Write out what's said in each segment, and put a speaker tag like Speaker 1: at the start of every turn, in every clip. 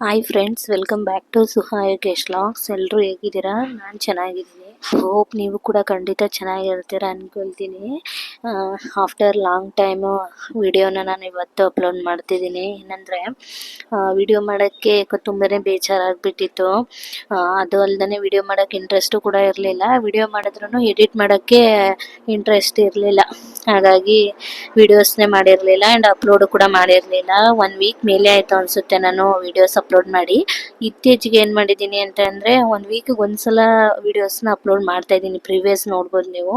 Speaker 1: Hi friends, welcome back to Suha Yogesh vlogs. ಎಲ್ಲರೂ ಹೇಗಿದ್ದೀರಾ? ನಾನು ಚೆನ್ನಾಗಿದ್ದೀನಿ. ಹೋಪ್ ನೀವು ಕೂಡ ಖಂಡಿತ ಚೆನ್ನಾಗಿರ್ತೀರ ಅಂದ್ಕೊಳ್ತೀನಿ. ಆಫ್ಟರ್ ಲಾಂಗ್ ಟೈಮು ವಿಡಿಯೋನ ನಾನು ಇವತ್ತು ಅಪ್ಲೋಡ್ ಮಾಡ್ತಿದ್ದೀನಿ. ಏನಂದರೆ ವಿಡಿಯೋ ಮಾಡೋಕ್ಕೆ ತುಂಬಾ ಬೇಜಾರಾಗ್ಬಿಟ್ಟಿತ್ತು. ಅದು ಅಲ್ಲದೆ ವಿಡಿಯೋ ಮಾಡೋಕ್ಕೆ ಇಂಟ್ರೆಸ್ಟು ಕೂಡ ಇರಲಿಲ್ಲ. ವಿಡಿಯೋ ಮಾಡಿದ್ರೂ ಎಡಿಟ್ ಮಾಡೋಕ್ಕೆ ಇಂಟ್ರೆಸ್ಟ್ ಇರಲಿಲ್ಲ. ಹಾಗಾಗಿ ವಿಡಿಯೋಸ್ನೇ ಮಾಡಿರಲಿಲ್ಲ ಆ್ಯಂಡ್ ಅಪ್ಲೋಡು ಕೂಡ ಮಾಡಿರಲಿಲ್ಲ. 1 ವೀಕ್ ಮೇಲೆ ಆಯಿತು ಅನಿಸುತ್ತೆ ನಾನು ವಿಡಿಯೋಸ್ ಅಪ್ಲೋಡ್ ಮಾಡಿ. ಇತ್ತೀಚೆಗೆ ಏನು ಮಾಡಿದ್ದೀನಿ ಅಂತ ಅಂದರೆ 1 ವೀಕಿಗೆ ಒಂದ್ಸಲ ವಿಡಿಯೋಸ್ನ ಅಪ್ಲೋಡ್ ಮಾಡ್ತಾಯಿದ್ದೀನಿ. ಪ್ರೀವಿಯಸ್ ನೋಡ್ಬೋದು ನೀವು.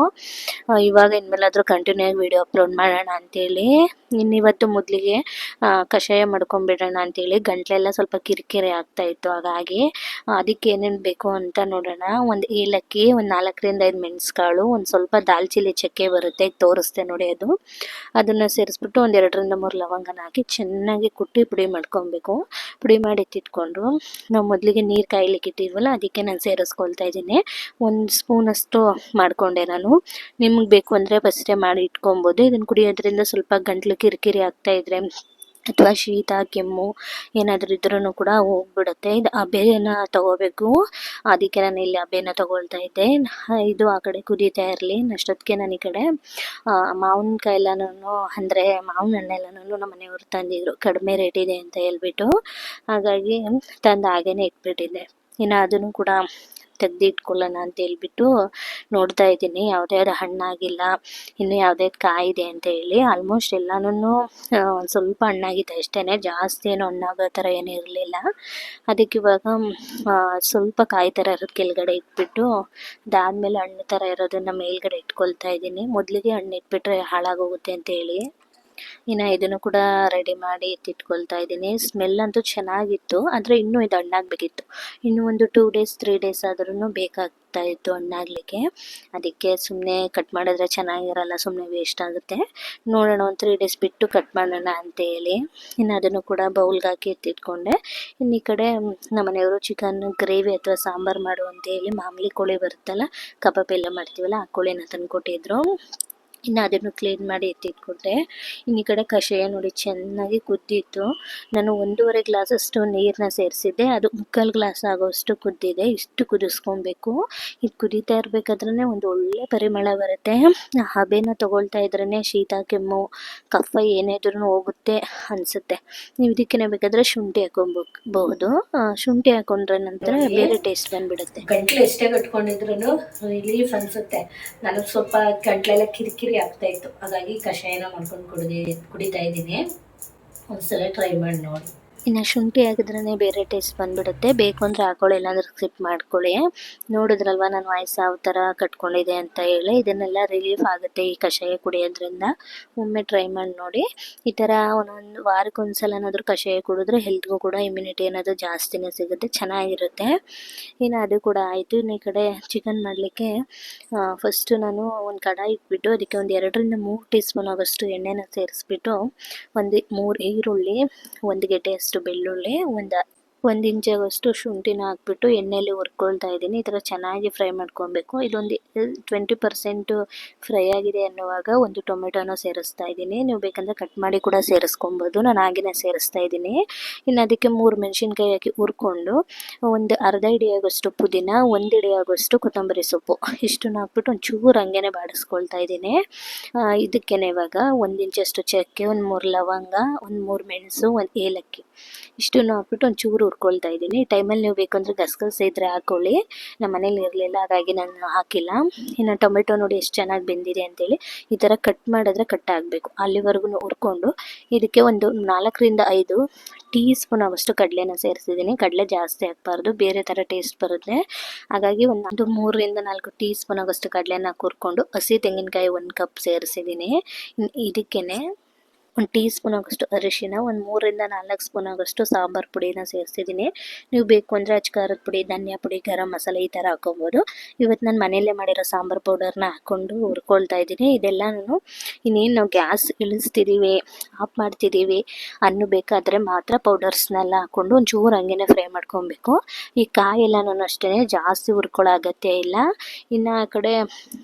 Speaker 1: ಇವಾಗ ಇನ್ಮೇಲಾದರೂ ಕಂಟಿನ್ಯೂ ಆಗಿ ವಿಡಿಯೋ ಅಪ್ಲೋಡ್ ಮಾಡೋಣ ಅಂತೇಳಿ. ಇನ್ನಿವತ್ತು ಮೊದಲಿಗೆ ಕಷಾಯ ಮಾಡ್ಕೊಂಬಿಡೋಣ ಅಂತೇಳಿ. ಗಂಟ್ಲೆಲ್ಲ ಸ್ವಲ್ಪ ಕಿರಿಕಿರಿ ಆಗ್ತಾಯಿತ್ತು. ಹಾಗಾಗಿ ಅದಕ್ಕೆ ಏನೇನು ಬೇಕು ಅಂತ ನೋಡೋಣ. ಒಂದು ಏಲಕ್ಕಿ, ಒಂದು 4ರಿಂದ 5 ಮೆಣಸುಕಾಳು, ಒಂದು ಸ್ವಲ್ಪ ದಾಲ್ಚಿನ್ನಿ ಚಕ್ಕೆ ಬರುತ್ತೆ, ಈಗ ತೋರಿಸ್ತೆ ನೋಡಿ ಅದು. ಅದನ್ನು ಸೇರಿಸ್ಬಿಟ್ಟು ಒಂದು 2ರಿಂದ 3 ಲವಂಗನ ಹಾಕಿ ಚೆನ್ನಾಗಿ ಕುಟ್ಟಿ ಪುಡಿ ಮಾಡ್ಕೊಬೇಕು. ಪುಡಿ ಮಾಡಿ ಎತ್ತಿಟ್ಕೊಂಡು ನಾವು ಮೊದಲಿಗೆ ನೀರು ಕಾಯ್ಲಿಕ್ಕೆ ಇಟ್ಟಿದ್ವಲ್ಲ, ಅದಕ್ಕೆ ನಾನು ಸೇರಿಸ್ಕೊಳ್ತಾ ಇದ್ದೀನಿ. 1 ಸ್ಪೂನಷ್ಟು ಮಾಡಿಕೊಂಡೆ ನಾನು. ನಿಮ್ಗೆ ಬೇಕು ಅಂದರೆ ಫಸ್ಟೇ ಮಾಡಿ ಇಟ್ಕೊಬೋದು. ಇದನ್ನು ಕುಡಿಯೋದ್ರಿಂದ ಸ್ವಲ್ಪ ಗಂಟ್ಲು ಕಿರಿಕಿರಿ ಆಗ್ತಾಯಿದ್ರೆ ಅಥವಾ ಶೀತ ಕೆಮ್ಮು ಏನಾದರೂ ಇದ್ರೂ ಕೂಡ ಹೋಗ್ಬಿಡುತ್ತೆ. ಇದು ಹಬೆನ ತಗೋಬೇಕು. ಅದಕ್ಕೆ ನಾನು ಇಲ್ಲಿ ಹಬೆನ ತಗೊಳ್ತಾ ಇದ್ದೆ. ಇದು ಆ ಕಡೆ ಕುದೀತಾ ಇರಲಿ. ಅಷ್ಟೊತ್ತಿಗೆ ನಾನು ಈ ಕಡೆ ಮಾವಿನಕಾಯಿ ಎಲ್ಲನೂ ಅಂದರೆ ಮಾವಿನ ಹಣ್ಣೆಲ್ಲನೂ ನಮ್ಮ ಮನೆಯವರು ತಂದಿದ್ರು, ಕಡಿಮೆ ರೇಟ್ ಇದೆ ಅಂತ ಹೇಳ್ಬಿಟ್ಟು. ಹಾಗಾಗಿ ತಂದು ಹಾಗೇ ಇಟ್ಬಿಟ್ಟಿದ್ದೆ. ಇನ್ನು ಅದನ್ನು ಕೂಡ ತೆಗೆದಿಟ್ಕೊಳ್ಳೋಣ ಅಂತ ಹೇಳ್ಬಿಟ್ಟು ನೋಡ್ತಾ ಇದ್ದೀನಿ. ಯಾವುದೇ ಹಣ್ಣಾಗಿಲ್ಲ, ಇನ್ನು ಯಾವುದೇ ಕಾಯಿದೆ ಅಂತ ಹೇಳಿ. ಆಲ್ಮೋಸ್ಟ್ ಎಲ್ಲನೂ ಸ್ವಲ್ಪ ಹಣ್ಣಾಗಿದೆ ಅಷ್ಟೇ, ಜಾಸ್ತಿ ಏನು ಹಣ್ಣಾಗೋ ಥರ ಏನೂ ಇರಲಿಲ್ಲ. ಅದಕ್ಕೆ ಇವಾಗ ಸ್ವಲ್ಪ ಕಾಯಿ ಥರ ಇರೋದು ಕೆಳಗಡೆ ಇಟ್ಬಿಟ್ಟು ಅದಾದಮೇಲೆ ಹಣ್ಣು ಥರ ಇರೋದನ್ನು ಮೇಲ್ಗಡೆ ಇಟ್ಕೊಳ್ತಾ ಇದ್ದೀನಿ. ಮೊದಲಿಗೆ ಹಣ್ಣು ಇಟ್ಬಿಟ್ರೆ ಹಾಳಾಗೋಗುತ್ತೆ ಅಂತೇಳಿ. ಇನ್ನು ಇದನ್ನು ಕೂಡ ರೆಡಿ ಮಾಡಿ ಎತ್ತಿಟ್ಕೊಳ್ತಾ ಇದ್ದೀನಿ. ಸ್ಮೆಲ್ ಅಂತೂ ಚೆನ್ನಾಗಿತ್ತು, ಆದರೆ ಇನ್ನೂ ಇದು ಹಣ್ಣಾಗಬೇಕಿತ್ತು. ಇನ್ನೂ ಒಂದು 2 ಡೇಸ್ 3 ಡೇಸ್ ಆದ್ರೂ ಬೇಕಾಗ್ತಾ ಇತ್ತು ಹಣ್ಣಾಗಲಿಕ್ಕೆ. ಅದಕ್ಕೆ ಸುಮ್ಮನೆ ಕಟ್ ಮಾಡಿದ್ರೆ ಚೆನ್ನಾಗಿರಲ್ಲ, ಸುಮ್ಮನೆ ವೇಸ್ಟ್ ಆಗುತ್ತೆ. ನೋಡೋಣ, ಒಂದು 3 ಡೇಸ್ ಬಿಟ್ಟು ಕಟ್ ಮಾಡೋಣ ಅಂತೇಳಿ. ಇನ್ನು ಅದನ್ನು ಕೂಡ ಬೌಲ್ಗೆ ಹಾಕಿ ಎತ್ತಿಟ್ಕೊಂಡೆ. ಇನ್ನು ಈ ಕಡೆ ನಮ್ಮ ಮನೆಯವರು ಚಿಕನ್ ಗ್ರೇವಿ ಅಥವಾ ಸಾಂಬಾರು ಮಾಡು ಅಂತೇಳಿ ಮಾಮೂಲಿ ಕೋಳಿ ಬರುತ್ತಲ್ಲ, ಕಬಾಬ್ ಎಲ್ಲ ಮಾಡ್ತೀವಲ್ಲ, ಆ ಕೋಳಿನ ತಂದು ಕೊಟ್ಟಿದ್ರು. ಇನ್ನು ಅದನ್ನು ಕ್ಲೀನ್ ಮಾಡಿ ಎತ್ತಿಟ್ಕೊಟ್ಟೆ. ಇನ್ನು ಈ ಕಡೆ ಕಷಾಯ ನೋಡಿ ಚೆನ್ನಾಗಿ ಕುದ್ದಿತ್ತು. ನಾನು 1.5 ಗ್ಲಾಸಷ್ಟು ನೀರನ್ನ ಸೇರಿಸಿದ್ದೆ. ಅದು 3/4 ಗ್ಲಾಸ್ ಆಗೋಷ್ಟು ಕುದ್ದಿದೆ. ಇಷ್ಟು ಕುದಿಸ್ಕೊಬೇಕು. ಇದು ಕುದೀತಾ ಇರಬೇಕಾದ್ರೇ ಒಂದು ಒಳ್ಳೆ ಪರಿಮಳ ಬರುತ್ತೆ. ಹಬೆನ ತೊಗೊಳ್ತಾ ಇದ್ರೇ ಶೀತ ಕೆಮ್ಮು ಕಫ ಏನಿದ್ರೂ ಹೋಗುತ್ತೆ ಅನಿಸುತ್ತೆ. ನೀವು ಇದಕ್ಕೆ ಬೇಕಾದರೆ ಶುಂಠಿ ಹಾಕೊಬಹುದು. ಶುಂಠಿ ಹಾಕೊಂಡ್ರೆ ನಂತರ ಬೇರೆ ಟೇಸ್ಟ್ ಬಂದುಬಿಡುತ್ತೆ. ಗಂಟ್ಲು ಎಷ್ಟೇ ಕಟ್ಕೊಂಡಿದ್ರು ರಿಲೀಫ್ ಅನಿಸುತ್ತೆ. ನನಗೆ ಸ್ವಲ್ಪ ಗಂಟ್ಲೆಲ್ಲ ಕಿರಿಕಿರಿ ಆಗ್ತಾಯಿತ್ತು. ಹಾಗಾಗಿ ಕಷಾಯನ ಮಾಡ್ಕೊಂಡು ಕುಡಿತಾ ಇದ್ದೀನಿ. ಒಂದ್ಸಲ ಟ್ರೈ ಮಾಡಿ ನೋಡಿ. ಇನ್ನು ಶುಂಠಿ ಹಾಕಿದ್ರೇ ಬೇರೆ ಟೇಸ್ಟ್ ಬಂದುಬಿಡುತ್ತೆ. ಬೇಕು ಅಂದರೆ ಹಾಕೊಳ್ಳಿ, ಇಲ್ಲಾಂದ್ರೆ ಸ್ಕಿಪ್ ಮಾಡ್ಕೊಳ್ಳಿ. ನೋಡಿದ್ರಲ್ವ ನಾನು ವಾಯ್ಸ್ ಯಾವ ಥರ ಕಟ್ಕೊಂಡಿದೆ ಅಂತ ಹೇಳಿ. ಇದನ್ನೆಲ್ಲ ರಿಲೀಫ್ ಆಗುತ್ತೆ ಈ ಕಷಾಯ ಕುಡಿಯೋದ್ರಿಂದ. ಒಮ್ಮೆ ಟ್ರೈ ಮಾಡಿ ನೋಡಿ. ಈ ಥರ ಒಂದೊಂದು ವಾರಕ್ಕೊಂದ್ಸಲನಾದರೂ ಕಷಾಯ ಕುಡಿದ್ರೆ ಹೆಲ್ತ್ಗೂ ಕೂಡ ಇಮ್ಯುನಿಟಿ ಅನ್ನೋದು ಜಾಸ್ತಿನೇ ಸಿಗುತ್ತೆ, ಚೆನ್ನಾಗಿರುತ್ತೆ. ಇನ್ನು ಅದು ಕೂಡ ಆಯಿತು. ಇನ್ನು ಈ ಕಡೆ ಚಿಕನ್ ಮಾಡಲಿಕ್ಕೆ ಫಸ್ಟು ನಾನು ಒಂದು ಕಡಾಯಿ ಇಟ್ಬಿಟ್ಟು ಅದಕ್ಕೆ ಒಂದು 2ರಿಂದ 3 ಟೀ ಸ್ಪೂನ್ ಆಗೋಷ್ಟು ಎಣ್ಣೆನ ಸೇರಿಸ್ಬಿಟ್ಟು 3 ಈರುಳ್ಳಿ, 1 ಗೆಡ್ಡೆಯಷ್ಟು ಬೆಳ್ಳುಳ್ಳಿ, 1 ಇಂಚಾಗೋಷ್ಟು ಶುಂಠಿನ ಹಾಕ್ಬಿಟ್ಟು ಎಣ್ಣೆಯಲ್ಲಿ ಹುರ್ಕೊಳ್ತಾ ಇದ್ದೀನಿ. ಈ ಥರ ಚೆನ್ನಾಗಿ ಫ್ರೈ ಮಾಡ್ಕೊಬೇಕು. ಇದೊಂದು 20% ಫ್ರೈ ಆಗಿದೆ ಅನ್ನುವಾಗ ಒಂದು ಟೊಮೆಟೊನ ಸೇರಿಸ್ತಾ ಇದ್ದೀನಿ. ನೀವು ಬೇಕಂದರೆ ಕಟ್ ಮಾಡಿ ಕೂಡ ಸೇರಿಸ್ಕೊಬೋದು. ನಾನು ಹಾಗೆಯೇ ಸೇರಿಸ್ತಾ ಇದ್ದೀನಿ. ಇನ್ನು ಅದಕ್ಕೆ 3 ಮೆಣಸಿನ್ಕಾಯಿ ಹಾಕಿ ಹುರ್ಕೊಂಡು ಒಂದು ಅರ್ಧ ಹಿಡಿಯಾಗೋಷ್ಟು ಪುದೀನ, 1 ಹಿಡಿಯಾಗೋಷ್ಟು ಕೊತ್ತಂಬರಿ ಸೊಪ್ಪು ಇಷ್ಟನ್ನು ಹಾಕ್ಬಿಟ್ಟು ಒಂಚೂರು ಹಂಗೆ ಬಾಡಿಸ್ಕೊಳ್ತಾ ಇದ್ದೀನಿ. ಇದಕ್ಕೇ ಇವಾಗ 1 ಇಂಚಷ್ಟು ಚಕ್ಕೆ, ಒಂದು 3 ಲವಂಗ, ಒಂದು 3 ಮೆಣಸು, 1 ಏಲಕ್ಕಿ ಇಷ್ಟನ್ನು ಹಾಕ್ಬಿಟ್ಟು ಒಂಚೂರು ಹುರ್ಕೊಳ್ತಾ ಇದ್ದೀನಿ. ಈ ಟೈಮಲ್ಲಿ ನೀವು ಬೇಕಂದರೆ ಗಸಗಸೆ ಇದ್ದರೆ ಹಾಕ್ಕೊಳ್ಳಿ. ನಮ್ಮ ಮನೇಲಿ ಇರಲಿಲ್ಲ, ಹಾಗಾಗಿ ನಾನು ಹಾಕಿಲ್ಲ. ಇನ್ನು ಟೊಮೆಟೊ ನೋಡಿ ಎಷ್ಟು ಚೆನ್ನಾಗಿ ಬೆಂದಿದೆ ಅಂತೇಳಿ. ಈ ಥರ ಕಟ್ ಮಾಡಿದ್ರೆ ಕಟ್ ಆಗಬೇಕು, ಅಲ್ಲಿವರೆಗೂ ಹುರ್ಕೊಂಡು ಇದಕ್ಕೆ ಒಂದು 4ರಿಂದ 5 ಟೀ ಸ್ಪೂನ್ ಆಗೋಷ್ಟು ಕಡಲೆನ ಸೇರಿಸಿದ್ದೀನಿ. ಕಡಲೆ ಜಾಸ್ತಿ ಹಾಕಬಾರ್ದು, ಬೇರೆ ಥರ ಟೇಸ್ಟ್ ಬರುತ್ತೆ. ಹಾಗಾಗಿ ಒಂದು 3ರಿಂದ 4 ಟೀ ಸ್ಪೂನ್ ಆಗೋಷ್ಟು ಕಡಲೆನ ಹುರ್ಕೊಂಡು ಹಸಿ ತೆಂಗಿನಕಾಯಿ 1 ಕಪ್ ಸೇರಿಸಿದ್ದೀನಿ. ಇದಕ್ಕೇ 1 ಟೀ ಸ್ಪೂನ್ ಆಗೋಷ್ಟು ಅರಿಶಿನ, ಒಂದು 3ರಿಂದ 4 ಸ್ಪೂನ್ ಆಗೋಷ್ಟು ಸಾಂಬಾರು ಪುಡಿನ ಸೇರಿಸಿದ್ದೀನಿ. ನೀವು ಬೇಕು ಅಂದರೆ ಖಾರದ ಪುಡಿ, ಧನಿಯಾ ಪುಡಿ, ಗರಂ ಮಸಾಲೆ ಈ ಥರ ಹಾಕ್ಕೊಬೋದು. ಇವತ್ತು ನಾನು ಮನೆಯಲ್ಲೇ ಮಾಡಿರೋ ಸಾಂಬಾರು ಪೌಡರ್ನ ಹಾಕ್ಕೊಂಡು ಹುರ್ಕೊಳ್ತಾ ಇದ್ದೀನಿ. ಇದೆಲ್ಲನೂ ಇನ್ನೇನು ನಾವು ಗ್ಯಾಸ್ ಇಳಿಸ್ತಿದ್ದೀವಿ, ಆಫ್ ಮಾಡ್ತಿದ್ದೀವಿ ಅನ್ನಬೇಕಾದ್ರೆ ಮಾತ್ರ ಪೌಡರ್ಸ್ನೆಲ್ಲ ಹಾಕ್ಕೊಂಡು ಒಂಚೂರು ಹಂಗೆ ಫ್ರೈ ಮಾಡ್ಕೊಬೇಕು. ಈ ಕಾಯಿ ಎಲ್ಲನೂ ಅಷ್ಟೇ ಜಾಸ್ತಿ ಹುರ್ಕೊಳ್ಳೋ ಅಗತ್ಯ ಇಲ್ಲ. ಇನ್ನು ಆ ಕಡೆ